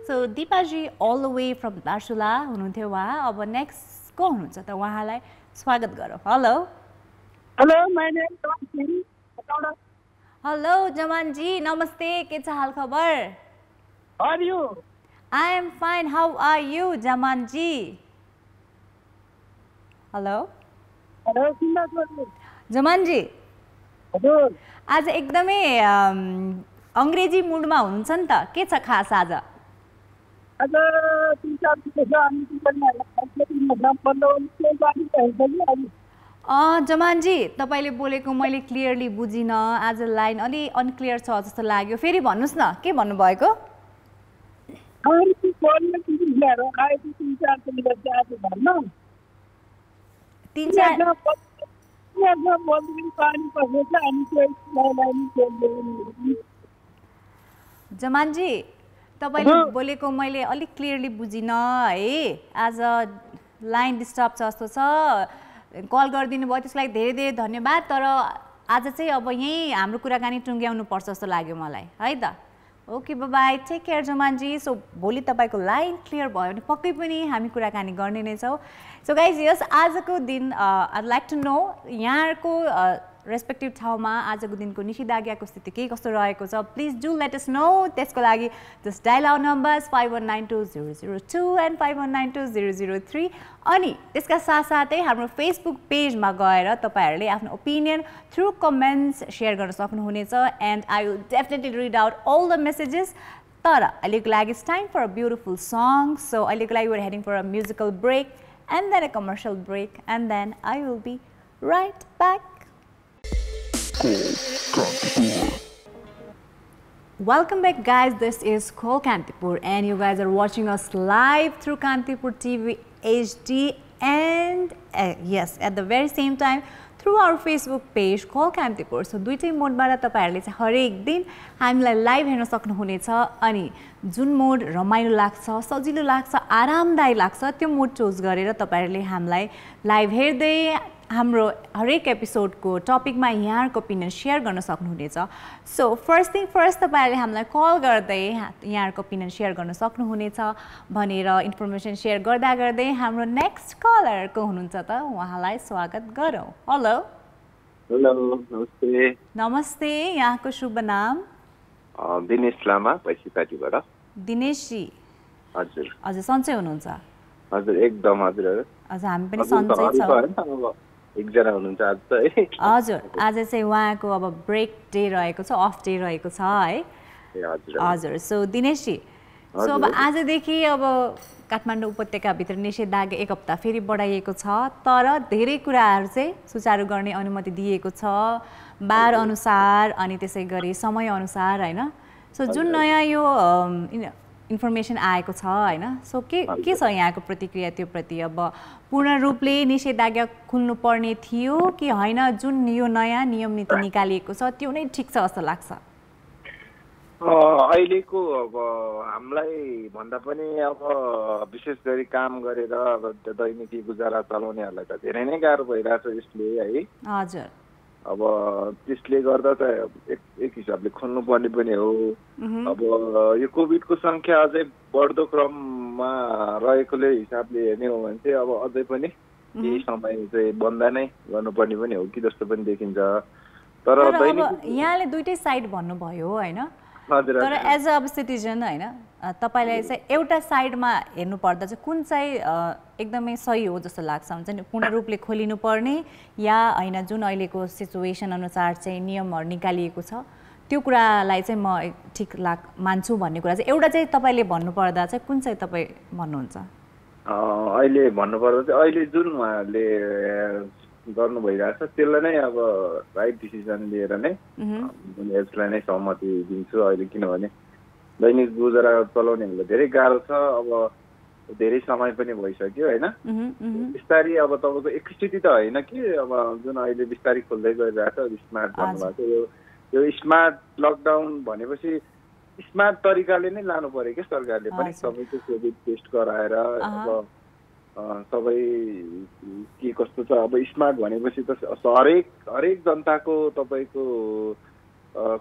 सो दिपाजी all the way from Darchula हुनुहुन्थ्यो उहाँ। अब नेक्स्ट को हुनुहुन्छ त उहाँलाई स्वागत गरौँ। हेलो हेलो, हेलो जमानजी, नमस्ते, के छ हाल खबर? I am fine, how are you जमानजी? हेलो जमानजी, आज एकदमै अङ्ग्रेजी मुडमा हुनुहुन्छ नि त, के छ खास आज? जमानजी तपाईँले बोलेको मैले क्लियरली बुझिनँ, आज लाइन अलि अनक्लियर छ जस्तो लाग्यो, फेरि भन्नुहोस् न के भन्नुभएको? जमानजी तपाईँले बोलेको मैले अलिक क्लियरली बुझिनँ है, आज लाइन डिस्टर्ब छ जस्तो छ, कल गरिदिनु भयो त्यसको लागि धेरै धेरै धन्यवाद। तर आज चाहिँ अब यहीँ हाम्रो कुराकानी टुङ्ग्याउनु पर्छ जस्तो लाग्यो मलाई है त। ओके बाई, टेक केयर जमानजी। सो भोलि तपाईँको लाइन क्लियर भयो भने पक्कै पनि हामी कुराकानी गर्ने नै छौँ। सो गाइज, यस आजको दिन आइड लाइक टु नो यहाँको रेस्पेक्टिभ ठाउँमा आजको दिनको निषेधाज्ञाको स्थिति के कस्तो रहेको छ, please do let us know. त्यसको लागि just dial our numbers 51920002 and 51920003। अनि त्यसका साथसाथै हाम्रो फेसबुक पेजमा गएर तपाईँहरूले आफ्नो ओपिनियन थ्रु कमेन्ट्स सेयर गर्न सक्नुहुनेछ and I will definitely read out all the messages. तर अहिलेको लागि it's time for a beautiful song. So अहिलेको लागि we're heading for a musical break and then a commercial break and then I will be right back. Welcome back guys, this is Call Kantipur and you guys are watching us live through Kantipur TV HD and yes, at the very same time through our Facebook page Call Kantipur. So दुईटै मोडबाट तपाईहरुले चाहिँ हरेक दिन हामीलाई live हेर्न सक्नुहुनेछ अनि जुन मोड रमाइलो लाग्छ, सजिलो लाग्छ, आरामदायी लाग्छ त्यो मोड चुज गरेर तपाईहरुले हामीलाई लाइभ हेर्दै हाम्रो हरेक एपिसोडको टपिकमा यहाँहरुको ओपिनियन शेयर गर्न सक्नुहुनेछ। सो फर्स्ट थिङ फर्स्ट तपाईहरुले हामीलाई कल गर्दै यहाँहरुको ओपिनियन शेयर गर्न सक्नुहुनेछ भनेर इन्फर्मेसन शेयर गर्दा गर्दै हाम्रो नेक्स्ट कलर को हुनुहुन्छ त उहाँलाई स्वागत गरौँ। हेलो हेलो, नमस्ते। नमस्ते, यहाँको शुभ नाम? दिनेश लामा, पैसीपाटीबाट। दिनेश जी, हजुर हजुर सन्चै हुनुहुन्छ? हजुर एकदम, हजुर हजुर हामी पनि सन्चै छौँ। एकजना हुनुहुन्छ आज त है? हजुर, आज चाहिँ उहाँको अब ब्रेक डे रहेको छ, अफ डे रहेको छ है? हजुर। सो दिनेश जी, सो अब आजदेखि अब काठमाडौँ उपत्यकाभित्र निषेधाज्ञा एक हप्ता फेरि बढाइएको छ, तर धेरै कुराहरू चाहिँ सुचारू गर्ने अनुमति दिएको छ बार अनुसार अनि त्यसै गरी समय अनुसार हैन। सो जुन नयाँ यो इन्फर्मेसन आएको छ होइन सो के छ यहाँको प्रतिक्रिया त्यो प्रति अब पूर्ण रूपले निषेधाज्ञा खुल्नुपर्ने थियो कि होइन जुन यो नयाँ नियम नीति निकालिएको छ त्यो नै ठिक छ जस्तो लाग्छ अहिलेको अब हामीलाई भन्दा पनि अब विशेष गरी काम गरेर अब दैनिकी गुजारा चलाउनेहरूलाई त धेरै नै गाह्रो भइरहेछ यसले है हजुर अब त्यसले गर्दा त एक हिसाबले खोल्नुपर्ने पनि हो अब यो कोभिडको संख्या अझै बढ्दो क्रममा रहेकोले हिसाबले हेर्ने हो भने चाहिँ अब अझै पनि केही समय चाहिँ बन्द नै गर्नुपर्ने पनि हो कि जस्तो पनि देखिन्छ तर यहाँले दुईटै साइड भन्नुभयो होइन तर एज अ सिटिजन होइन तपाईँलाई चाहिँ एउटा साइडमा हेर्नुपर्दा चाहिँ कुन चाहिँ एकदमै सही हो जस्तो लाग्छ हुन्छ नि पूर्ण रूपले खोलिनु पर्ने या होइन जुन अहिलेको सिचुएसन अनुसार चाहिँ नियमहरू निकालिएको छ त्यो कुरालाई चाहिँ म ठिक मान्छु भन्ने कुरा चाहिँ एउटा चाहिँ तपाईँले भन्नुपर्दा चाहिँ कुन चाहिँ तपाईँ भन्नुहुन्छ अहिले भन्नुपर्दा चाहिँ अहिले जुन उहाँहरूले गर्नु भइरहेछ त्यसलाई नै अब राइट डिसिजन लिएर नै यसलाई नै सहमति दिन्छु अहिले किनभने दैनिक गुजारा चलाउनेहरूलाई धेरै गाह्रो छ अब धेरै समय पनि भइसक्यो होइन बिस्तारै अब तपाईँको एकैचोटि त होइन कि अब जुन अहिले बिस्तारै खोल्दै गइरहेछ स्मार्ट भन्नुभएको यो स्मार्ट लकडाउन भनेपछि स्मार्ट तरिकाले नै लानु पर्यो क्या सरकारले पनि सबैको कोभिड टेस्ट गराएर अब सबै के कस्तो छ अब स्मार्ट भनेपछि त हरेक जनताको तपाईँको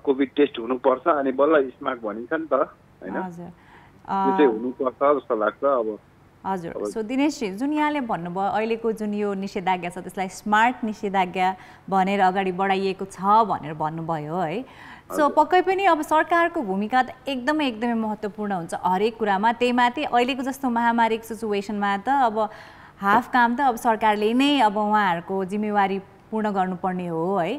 कोभिड टेस्ट हुनुपर्छ अनि बल्ल स्मार्ट भनिन्छ नि त होइन त्यो चाहिँ हुनुपर्छ जस्तो लाग्छ अब हजुर सो दिनेशजी जुन यहाँले भन्नुभयो अहिलेको जुन यो निषेधाज्ञा छ त्यसलाई स्मार्ट निषेधाज्ञा भनेर अगाडि बढाइएको छ भनेर भन्नुभयो है सो पक्कै पनि अब सरकारको भूमिका त एकदमै महत्त्वपूर्ण हुन्छ हरेक कुरामा त्यही माथि अहिलेको जस्तो महामारीको सिचुएसनमा त अब हाफ काम त अब सरकारले नै अब उहाँहरूको जिम्मेवारी पूर्ण गर्नुपर्ने हो है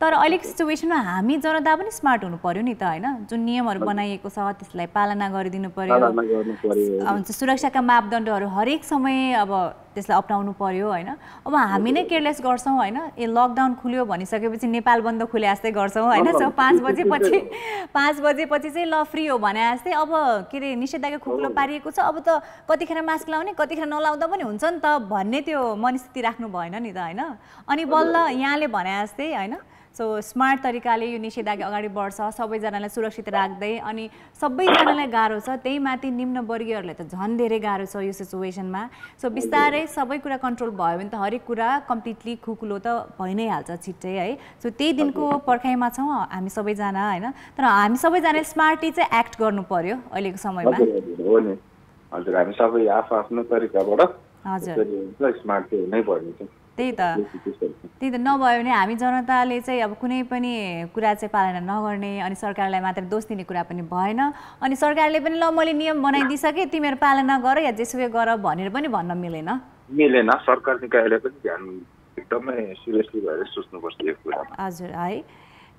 तर अहिलेको सिचुएसनमा हामी जनता पनि स्मार्ट हुनु पर्यो नि त होइन जुन नियमहरू बनाइएको छ त्यसलाई पालना गरिदिनु पर्यो सुरक्षाका मापदण्डहरू हरेक समय अब त्यसलाई अपनाउनु पर्यो होइन अब हामी नै केयरलेस गर्छौँ होइन ए लकडाउन खुल्यो भनिसकेपछि नेपाल बन्द खुले जस्तै गर्छौँ होइन सो 5 बजेपछि चाहिँ ल फ्री हो भने जस्तै अब के अरे निषेधाज्ञा खुकुलो पारिएको छ अब त कतिखेर मास्क लाउने कतिखेर नलाउँदा पनि हुन्छ नि त भन्ने त्यो मनस्थिति राख्नु भएन नि त होइन अनि बल्ल यहाँले भने जस्तै होइन सो स्मार्ट तरिकाले यो निषेधाज्ञा अगाडि बढ्छ सबैजनालाई सुरक्षित राख्दै अनि सबैजनालाई गाह्रो छ त्यही माथि निम्न वर्गीयहरूलाई त झन् धेरै गाह्रो छ यो सिचुएसनमा सो बिस्तारै सबै कुरा कन्ट्रोल भयो भने त हरेक कुरा कम्प्लिटली खुकुलो त भइ नै हाल्छ छिट्टै है सो त्यही दिनको पर्खाइमा छौँ हामी सबैजना होइन तर हामी सबैजना स्मार्टली चाहिँ एक्ट गर्नु पर्यो अहिलेको समयमा हजुर हामी सबै आफ्नो तरिकाबाट हजुर स्मार्ट हुनै पर्ने त्यही त नभयो भने हामी जनताले चाहिँ अब कुनै पनि कुरा चाहिँ पालना नगर्ने अनि सरकारलाई मात्र दोष दिने कुरा पनि भएन अनि सरकारले पनि ल मैले नियम बनाइदिइसकेँ तिमीहरू पालना गर या जेसुकै गर भनेर पनि भन्न मिलेन सरकार निकायले पनि ध्यान एकदमै सिरियसली भएर सोच्नुपर्छ यो कुरा हजुर है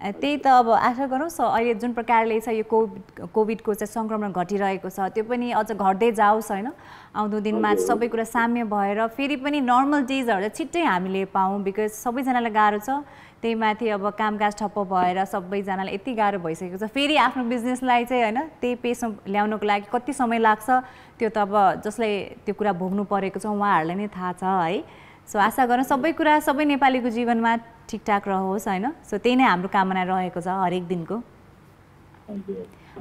त्यही त अब आशा गरौँ अहिले जुन प्रकारले चाहिँ यो कोभिडको चाहिँ सङ्क्रमण घटिरहेको छ त्यो पनि अझ घट्दै जाओस् होइन आउँदो दिनमा सबै कुरा साम्य भएर फेरि पनि नर्मल डेजहरू चाहिँ छिट्टै हामीले पाऊँ बिकज सबैजनालाई गाह्रो छ त्यही माथि अब कामकाज ठप्प भएर सबैजनालाई यति गाह्रो भइसकेको छ फेरि आफ्नो बिजनेसलाई चाहिँ होइन त्यही पेसमा ल्याउनको लागि कति समय लाग्छ त्यो त अब जसले त्यो कुरा भोग्नु परेको छ उहाँहरूलाई नै थाहा छ है सो आशा गरौँ सबै कुरा सबै नेपालीको जीवनमा ठिकठाक रहोस् होइन सो त्यही नै हाम्रो कामना रहेको छ हरेक दिनको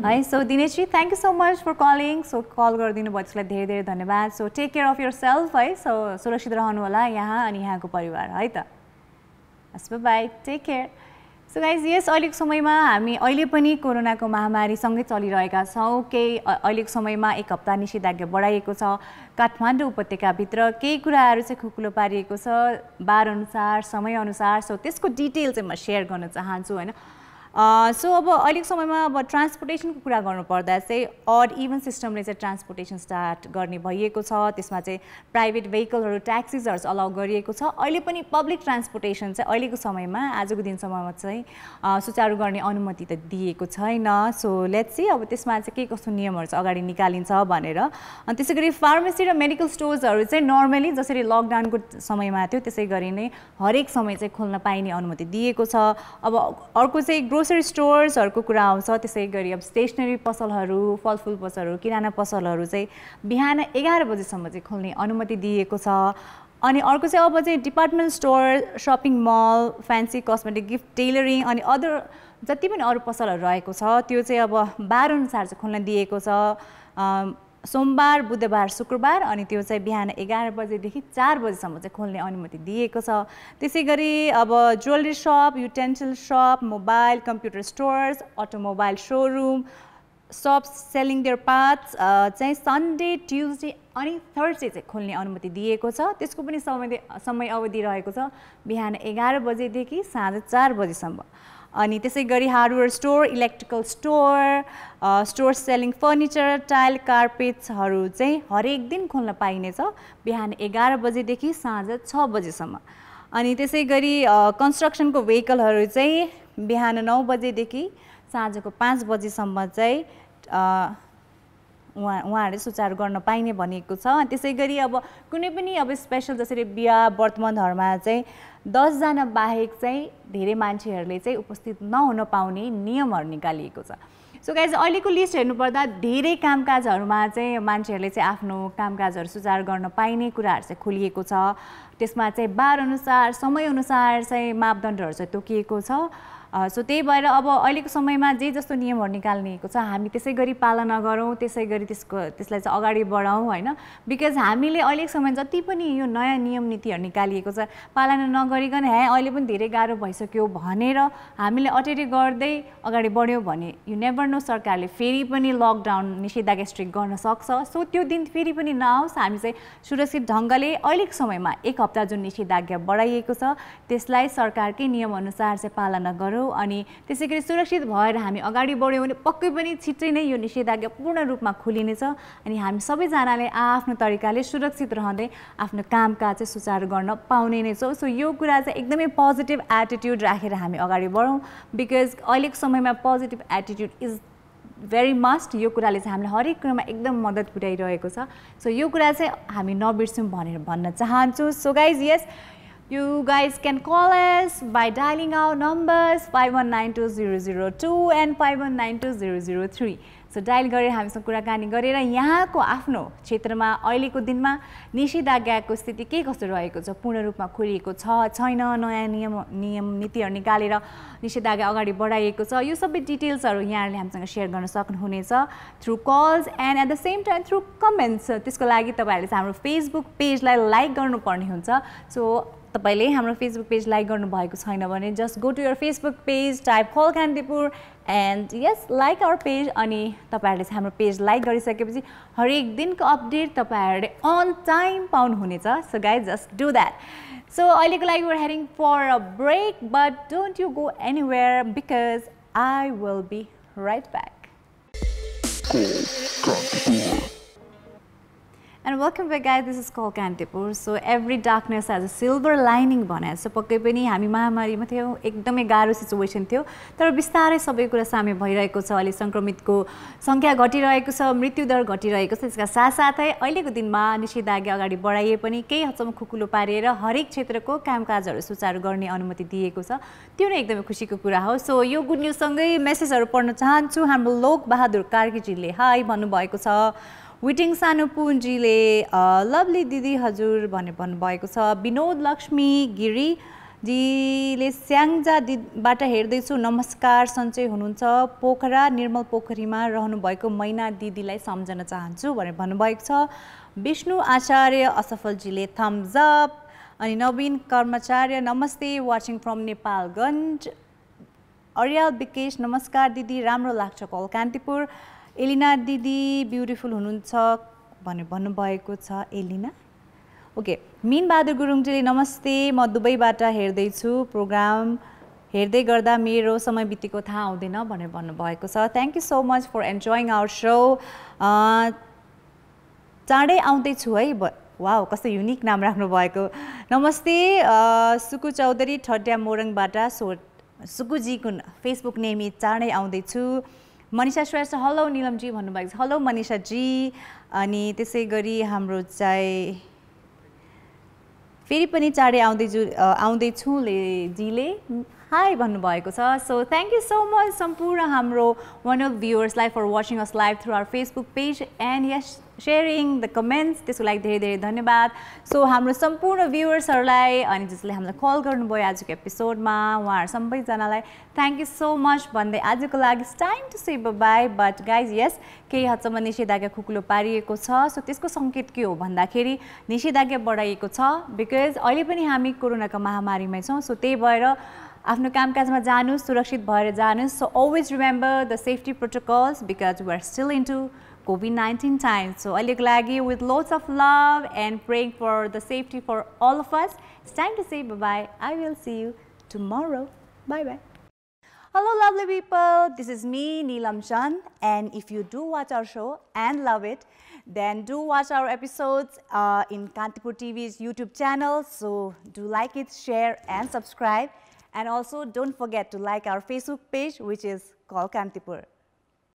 है so Dineshji thank you so much for calling so call गरिदिनु भयो त्यसलाई धेरै धेरै धन्यवाद so take care of yourself है सो सुरक्षित रहनु होला यहाँ अनि यहाँको परिवार है त हस् bye take care so guys यस अहिलेको समयमा हामी अहिले पनि कोरोनाको महामारीसँगै चलिरहेका छौँ केही अहिलेको समयमा 1 हप्ता निषेधाज्ञा बढाइएको छ काठमाडौँ उपत्यकाभित्र केही कुराहरू चाहिँ खुकुलो पारिएको छ बार अनुसार समयअनुसार सो त्यसको डिटेल चाहिँ म सेयर गर्न चाहन्छु होइन सो अब अहिलेको समयमा अब ट्रान्सपोर्टेसनको कुरा गर्नुपर्दा चाहिँ अड इभन सिस्टमले चाहिँ ट्रान्सपोर्टेसन स्टार्ट गर्ने भइएको छ त्यसमा चाहिँ प्राइभेट भेहिकलहरू ट्याक्सिजहरू चाहिँ अलाउ गरिएको छ अहिले पनि पब्लिक ट्रान्सपोर्टेसन चाहिँ अहिलेको समयमा आजको दिनसम्ममा चाहिँ सुचारू गर्ने अनुमति त दिएको छैन सो लेट्स सी अब त्यसमा चाहिँ के कस्तो नियमहरू चाहिँ अगाडि निकालिन्छ भनेर अनि त्यसै गरी फार्मेसी र मेडिकल स्टोर्सहरू चाहिँ नर्मली जसरी लकडाउनको समयमा थियो त्यसै गरी नै हरेक समय चाहिँ खोल्न पाइने अनुमति दिएको छ अब अर्को चाहिँ ग्रोसरी स्टोर्सहरूको कुरा आउँछ, त्यसै गरी अब स्टेसनरी पसलहरू, फलफुल पसलहरू, किराना पसलहरू चाहिँ बिहान 11 बजेसम्म चाहिँ खोल्ने अनुमति दिएको छ। अनि अर्को चाहिँ अब चाहिँ department store, shopping mall, fancy cosmetic, gift tailoring अनि अदर जति पनि अरू पसलहरू रहेको छ त्यो चाहिँ अब 12 अनुसार चाहिँ खोल्न दिएको छ। सोमबार, बुधबार, शुक्रबार अनि त्यो चाहिँ बिहान 11 बजेदेखि 4 बजेसम्म चाहिँ खोल्ने अनुमति दिएको छ। त्यसै गरी अब jewellery shop, utensil shop, mobile computer stores, automobile showroom, shops selling their parts चाहिँ सन्डे, ट्युजडे अनि थर्सडे चाहिँ खोल्ने अनुमति दिएको छ। त्यसको पनि समय अवधि रहेको छ बिहान 11 बजेदेखि साँझ 4 बजेसम्म। अनि त्यसै गरी hardware store, electrical store, store selling furniture, tile, कार्पेट्सहरू चाहिँ हरेक दिन खोल्न पाइनेछ बिहान 11 बजेदेखि साँझ 6 बजेसम्म। अनि त्यसै गरी कन्स्ट्रक्सनको भेहिकलहरू चाहिँ बिहान 9 बजेदेखि साँझको 5 बजेसम्म चाहिँ उहाँहरूले सुचारू गर्न पाइने भनेको छ। त्यसै गरी अब कुनै पनि अब स्पेसल जसरी बिहा बर्तमानहरूमा चाहिँ 10 जना बाहेक चाहिँ धेरै मान्छेहरूले चाहिँ उपस्थित नहुन पाउने नियमहरू निकालिएको छ। सो गाइज अहिलेको लिस्ट हेर्नुपर्दा धेरै कामकाजहरूमा चाहिँ मान्छेहरूले चाहिँ आफ्नो कामकाजहरू सुचारू गर्न पाइने कुराहरू चाहिँ खोलिएको छ। त्यसमा चाहिँ बार अनुसार, समयअनुसार चाहिँ मापदण्डहरू चाहिँ तोकिएको छ। सो त्यही भएर अब अहिलेको समयमा जे जस्तो नियमहरू निकाल्नेको छ हामी त्यसै गरी पालना गरौँ, त्यसै गरी त्यसलाई चाहिँ अगाडि बढाउँ होइन। बिकज हामीले अहिलेको समय जति पनि यो नयाँ नियम नीतिहरू निकालिएको छ पालना नगरिकन अहिले पनि धेरै गाह्रो भइसक्यो भनेर हामीले अटेरी गर्दै अगाडि बढ्यौँ भने यु नेभर नो सरकारले फेरि पनि लकडाउन, निषेधाज्ञा स्ट्रिक्ट गर्न सक्छ। सो त्यो दिन फेरि पनि नआओस्, हामी चाहिँ सुरक्षित ढङ्गले अहिलेको समयमा 1 हप्ता जुन निषेधाज्ञा बढाइएको छ त्यसलाई सरकारकै नियमअनुसार चाहिँ पालना गरौँ। अनि त्यसै गरी सुरक्षित भएर हामी अगाडि बढ्यौँ भने पक्कै पनि छिट्टै नै यो निषेधाज्ञा पूर्ण रूपमा खोलिनेछ अनि हामी सबैजनाले आफ्नो तरिकाले सुरक्षित रहँदै आफ्नो कामकाज चाहिँ सुचारू गर्न पाउने नै छौँ। सो यो कुरा चाहिँ एकदमै पोजिटिभ एटिट्युड राखेर हामी अगाडि बढौँ बिकज अहिलेको समयमा positive attitude is very must. यो कुराले चाहिँ हामीलाई हरेक कुरामा एकदम मद्दत पुर्याइरहेको छ। सो यो कुरा चाहिँ हामी नबिर्सौँ भनेर भन्न चाहन्छु। So guys yes, you guys can call us by dialing our numbers 51920002 and 51920003. So dial गरेर हामीसँग कुराकानी गरेर यहाँको आफ्नो क्षेत्रमा अहिलेको दिनमा निषेधाज्ञाको स्थिति के कस्तो रहेको छ, पूर्ण रूपमा खोलिएको छ छैन, नयाँ नियम नीतिहरू निकालेर निषेधाज्ञा अगाडि बढाइएको छ, यो सबै डिटेल्सहरू यहाँहरूले हामीसँग सेयर गर्न सक्नुहुनेछ through calls and at the same time through comments. त्यसको लागि तपाईँहरूले चाहिँ हाम्रो फेसबुक पेजलाई लाइक गर्नुपर्ने हुन्छ। सो तपाईले हाम्रो फेसबुक पेज लाइक गर्नुभएको छैन भने just go to your facebook page, type call Kantipur and yes like our page. अनि तपाईहरूले चाहिँ हाम्रो पेज लाइक गरिसकेपछि हरेक दिनको अपडेट तपाईहरूले अन टाइम पाउनुहुनेछ। So guys just do that. So अहिलेको लागि we're heading for a break, but don't you go anywhere because I will be right back. And welcome back guys, this is Call Kantipur. So every darkness has a silver lining भने जस्तो पक्कै पनि हामी महामारीमा थियौँ, एकदमै गाह्रो situation थियो, तर बिस्तारै सबै कुरा सामे भइरहेको छ। अहिले सङ्क्रमितको सङ्ख्या घटिरहेको छ, मृत्युदर घटिरहेको छ। त्यसका साथसाथै अहिलेको दिनमा निषेधाज्ञा अगाडि बढाइए पनि केही हदसम्म खुकुलो पारेर हरेक क्षेत्रको कामकाजहरू सुचारू गर्ने अनुमति दिएको छ। त्यो नै एकदमै खुसीको कुरा हो। सो यो गुड न्युजसँगै मेसेजहरू पढ्न चाहन्छु। हाम्रो लोक बहादुर कार्कीजीले हाई भन्नुभएको छ। विटिङ सानुपुन्जीले लभली दिदी हजुर भनेर भन्नुभएको छ। विनोद लक्ष्मी गिरीजीले स्याङ्जाबाट हेर्दैछु, नमस्कार, सन्चै हुनुहुन्छ? पोखरा निर्मल पोखरीमा रहनुभएको मैना दिदीलाई सम्झन चाहन्छु भनेर भन्नुभएको छ। विष्णु आचार्य असफलजीले थम्स अप। अनि नवीन कर्मचार्य नमस्ते, वाचिङ फ्रम नेपालगञ्ज। अर्याल विकेश नमस्कार दिदी, राम्रो लाग्छ कल कान्तिपुर। एलिना दिदी ब्युटिफुल हुनुहुन्छ भनेर भन्नुभएको छ। एलिना ओके। मिन बहादुर गुरुङजीले नमस्ते, म दुबईबाट हेर्दैछु, प्रोग्राम हेर्दै गर्दा मेरो समय बितेको थाहा आउँदैन भनेर भन्नुभएको छ। Thank you so much for enjoying our show. चाँडै आउँदैछु है, वाउ कस्तो युनिक नाम राख्नुभएको। नमस्ते सुकु चौधरी ठड्या मोरङबाट। सुकुजीको फेसबुक नेम चाँडै आउँदैछु। मनिषा श्रेष्ठ हेलो निलमजी भन्नुभएको छ। हेलो मनिषाजी। अनि त्यसै गरी हाम्रो चाहिँ फेरि पनि चाँडै आउँदैछु जीले हाई भन्नुभएको छ. So thank you so much सम्पूर्ण हाम्रो वान अफ भ्युवर्सलाई for watching us live through our Facebook page and यस सेयरिङ द कमेन्ट्स. त्यसको लागि धेरै धेरै धन्यवाद. सो हाम्रो सम्पूर्ण भ्युवर्सहरूलाई अनि जसले हामीलाई कल गर्नुभयो आजको एपिसोडमा उहाँहरू सबैजनालाई थ्याङ्क यू सो मच भन्दै आजको लागि it's time to say bye. But guys यस केही हदसम्म निषेधाज्ञा खुकुलो पारिएको छ. सो त्यसको सङ्केत के हो भन्दाखेरि निषेधाज्ञा बढाइएको छ बिकज अहिले पनि हामी कोरोनाको महामारीमै छौँ. सो त्यही भएर आफ्नो कामकाजमा जानुहोस्, सुरक्षित भएर जानुहोस्. So always remember the safety protocols because we are still into COVID-19 times. So अहिलेको लागि with lots of love and praying for the safety for all of us. It's time to say bye-bye. I will see you tomorrow. Bye-bye. Hello lovely people, this is me Neelam Chand, and if you do watch our show and love it, then do watch our episodes in Kantipur TV's YouTube channel. So do like it, share and subscribe, and also don't forget to like our Facebook page which is called Kantipur.